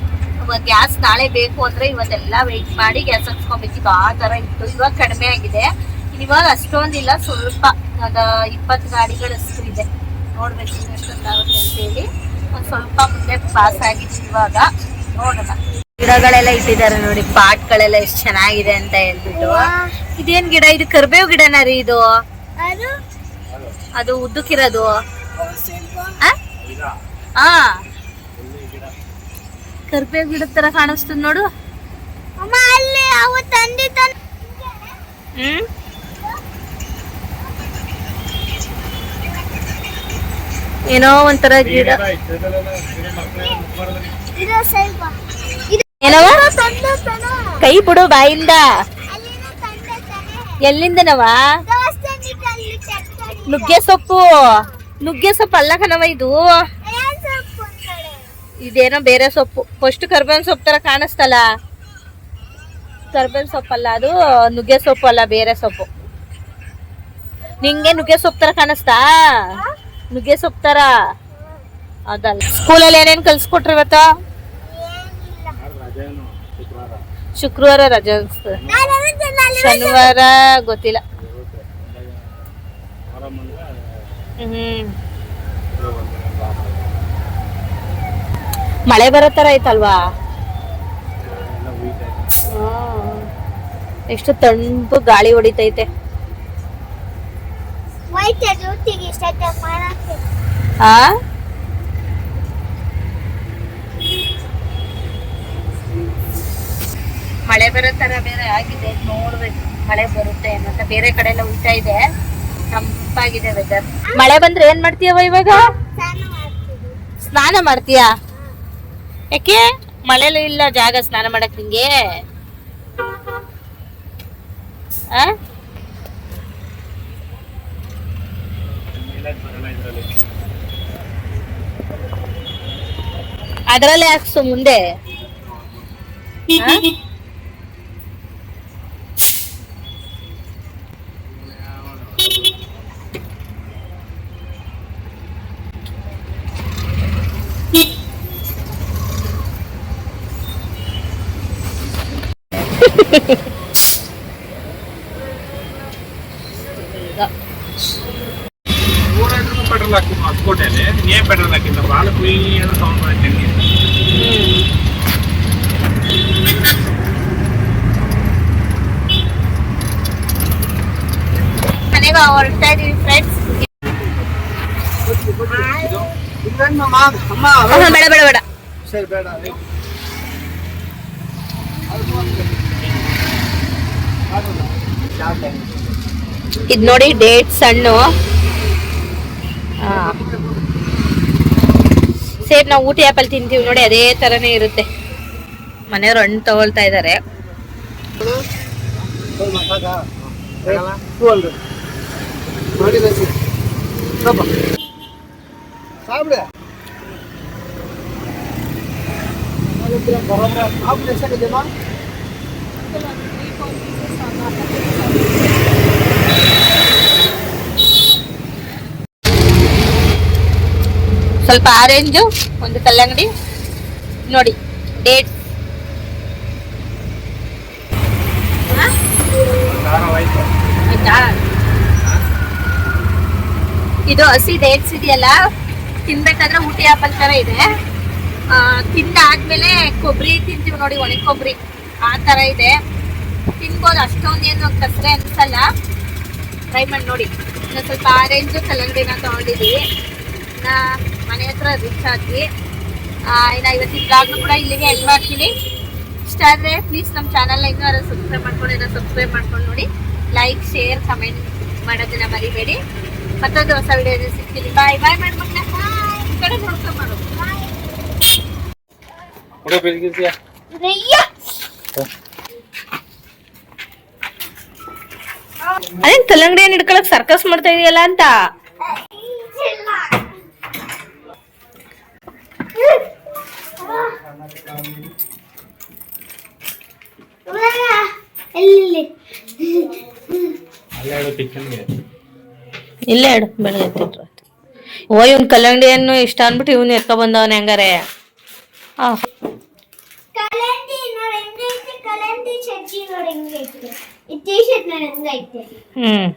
Speaker 4: ಗ್ಯಾಸ್ ನಾಳೆ ಬೇಕು ಅಂದ್ರೆ ಇವತ್ತೆಲ್ಲ ವೆಯ್ಟ್ ಮಾಡಿ ಗ್ಯಾಸ್ ಹಚ್ಕೊಬೇಕಿತ್ತು. ಆ ತರ ಇತ್ತು. ಇವಾಗ ಕಡಿಮೆ ಆಗಿದೆ. ಇವಾಗ ಅಷ್ಟೊಂದಿಲ್ಲ, ಸ್ವಲ್ಪ ಒಂದು 20 ಗಾಡಿಗಳಷ್ಟು ಇದೆ. ನೋಡ್ಬೇಕು ಎಷ್ಟೊಂದಾಗುತ್ತೆ ಅಂತ ಹೇಳಿ. ಒಂದ್ ಸ್ವಲ್ಪ ಮುಂದೆ ಪಾಸ್ ಆಗಿತ್ತು. ಇವಾಗ ನೋಡೋಣ. ಗಿಡಗಳೆಲ್ಲ ಇಟ್ಟಿದ್ದಾರೆ ನೋಡಿ, ಪಾಟ್ಗಳೆಲ್ಲ ಎಷ್ಟು ಚೆನ್ನಾಗಿದೆ ಅಂತ ಹೇಳ್ಬಿಟ್ಟು. ಇದೇನ್ ಗಿಡ? ಇದು ಕರ್ಬೇವು ಗಿಡನ ರೀ ಇದು? ಅದು ಉದ್ದಕ್ಕಿರೋದು? ಕರ್ಬೇವು ಗಿಡದ ತರ ಕಾಣಿಸ್ತದ ನೋಡು. ಏನೋ ಒಂಥರ ಗಿಡ. ಏನವ? ಕೈ ಬಿಡು ಬಾಯಿಂದ. ಎಲ್ಲಿಂದನವ? ನುಗ್ಗೆ ಸೊಪ್ಪು ಅಲ್ಲ ಕಣವ ಇದು. ಇದೇನೋ ಬೇರೆ ಸೊಪ್ಪು. ಫಸ್ಟ್ ಕರ್ಬೇವಿನ ಸೊಪ್ಪು ತರ ಕಾಣಿಸ್ತಲ್ಲ, ಕರ್ಬೇವಿನ ಸೊಪ್ಪಲ್ಲ ಅದು, ನುಗ್ಗೆ ಸೊಪ್ಪು ಅಲ್ಲ, ಬೇರೆ ಸೊಪ್ಪು. ನಿಂಗೆ ನುಗ್ಗೆ ಸೊಪ್ಪು ತರ ಕಾಣಿಸ್ತಾ? ನುಗ್ಗೆ ಸೊಪ್ಪು ತರ ಅದಲ್ಲ. ಸ್ಕೂಲಲ್ಲಿ ಏನೇನ್ ಕಲ್ಸ್ಕೊಟ್ರಿ ಇವತ್ತ? ಶುಕ್ರವಾರ ರಜೆ ಅನ್ಸ್ತದೆ, ಶನಿವಾರ ಗೊತ್ತಿಲ್ಲ. ಮಳೆ ಬರೋ ತರ ಐತಲ್ವಾ? ಎಷ್ಟು ತಂಪು ಗಾಳಿ ಹೊಡಿತೈತೆ. ಆ ಮಳೆ ಬರೋ ತರ ಬೇರೆ ಆಗಿದೆ, ನೋಡ್ಬೇಕು ಮಳೆ ಬರುತ್ತೆ ಅಂತ. ಬೇರೆ ಕಡೆ ಎಲ್ಲ ಉಲ್ಟಾ ಇದೆ, ತಂಪಾಗಿದೆ ವೆದರ್. ಮಳೆ ಬಂದ್ರೆ ಏನ್ ಮಾಡ್ತೀಯವ ಇವಾಗ? ಸ್ನಾನ ಮಾಡ್ತೀಯಾ? ಯಾಕೆ ಮಳೆಲೂ ಇಲ್ಲ ಜಾಗ ಸ್ನಾನ ಮಾಡಕ್ ನಿಂಗೆ? ಅದರಲ್ಲೇ ಹಾಕ್ಸು ಮುಂದೆ.
Speaker 5: ಪೆಟ್ರೋಲ್ ಹಾಕಿ ಹೊಸಕೋಟೆಯಲ್ಲಿ ಏನ್ ಪೆಟ್ರೋಲ್ ಹಾಕಿಲ್ಲ, ಬಾಳ ಕುಯ್ ಅಂತ ಸೌಂಡ್ ಬರುತ್ತೆ.
Speaker 4: ಮನೆಗೆ ಹೊರಡ್ತಾ ಇದೀವಿ ಫ್ರೆಂಡ್ಸ್. ಬೇಡ ಬೇಡ ಬೇಡ,
Speaker 2: ಸರಿ ಬೇಡ.
Speaker 4: ಇದ್ ನೋಡಿ ಡೇಟ್ಸ್ ಹಣ್ಣು. ಸೇಮ್ ನಾವು ಊಟಿ ಆಪಲ್ ತಿಂತೀವಿ ನೋಡಿ, ಅದೇ ತರನೇ ಇರುತ್ತೆ. ಮನೆಯವ್ರು ಹಣ್ಣು ತಗೊಳ್ತಾ ಇದಾರೆ. ಸ್ವಲ್ಪ ಆರೆಂಜು, ಒಂದು ಕಲ್ಲಂಗಡಿ ನೋಡಿ, ಡೇಟ್ಸ್. ಆಯ್ತಾ? ಇದು ಹಸಿ ಡೇಟ್ಸ್ ಇದೆಯಲ್ಲ, ತಿನ್ಬೇಕಾದ್ರೆ ಊಟಿ ಆಪಲ್ ತರ ಇದೆ. ತಿಂದಾದ್ಮೇಲೆ ಕೊಬ್ಬರಿ ತಿಂತೀವಿ ನೋಡಿ, ಒಣ ಕೊಬ್ಬರಿ ಆ ತರ ಇದೆ. ತಿನ್ಬೋದು, ಅಷ್ಟೊಂದೇನು ಕಸರೆ ಅನ್ಸಲ್ಲ. ಟ್ರೈ ಮಾಡಿ ನೋಡಿ. ಇನ್ನೊಂದು ಸ್ವಲ್ಪ ಆರೆಂಜು ಕಲ್ಲಂಗಡಿನ ತಗೊಂಡಿದ್ದೀವಿ. ಮನೆ ಹತ್ರ ರೀಚ್ ಆದ್ವಿ. ಇನ್ನು ಇವತ್ತಿನ ಬ್ಲಾಗ್ನು ಕೂಡ ಇಲ್ಲಿಗೆ ಎಂಡ್ ಮಾಡ್ತೀನಿ. ಇಷ್ಟ ಆದರೆ ಪ್ಲೀಸ್ ನಮ್ಮ ಚಾನಲ್ನ ಇನ್ನೂ ಯಾರು ಸಬ್ಸ್ಕ್ರೈಬ್ ಮಾಡ್ಕೊಂಡು ನೋಡಿ. ಲೈಕ್, ಶೇರ್, ಕಮೆಂಟ್ ಮಾಡೋದನ್ನ ಮರಿಬೇಡಿ. ಮತ್ತೊಂದು ಹೊಸ ವಿಡಿಯೋ ಸಿಗ್ತೀನಿ. ಬಾಯ್ ಬಾಯ್ ಮಾಡಿ ಮಕ್ಕಳ. ಈ ಕಡೆ ನೋಡ್ಕೊಂಡು ಮಾಡೋದು. ಅದೇನ್ ಕಲ್ಲಂಗಡಿ ಏನ್ ಹಿಡ್ಕೊಳಕ್ ಸರ್ಕಸ್ ಮಾಡ್ತಾ ಇದೆಯಲ್ಲ ಅಂತ. ಇಲ್ಲೇ ಇಡು, ಬೆಳಗ್ಗೆ ಎತ್ತಿಟ್ರು. ಓ ಇವ್ನ ಕಲ್ಲಂಗಡಿ ಹಣ್ಣು ಇಷ್ಟ ಅನ್ಬಿಟ್ಟು ಇವ್ನು ಎತ್ಕೊ ಬಂದವನೆ ಹಂಗಾರೆ. ಹ್ಮ್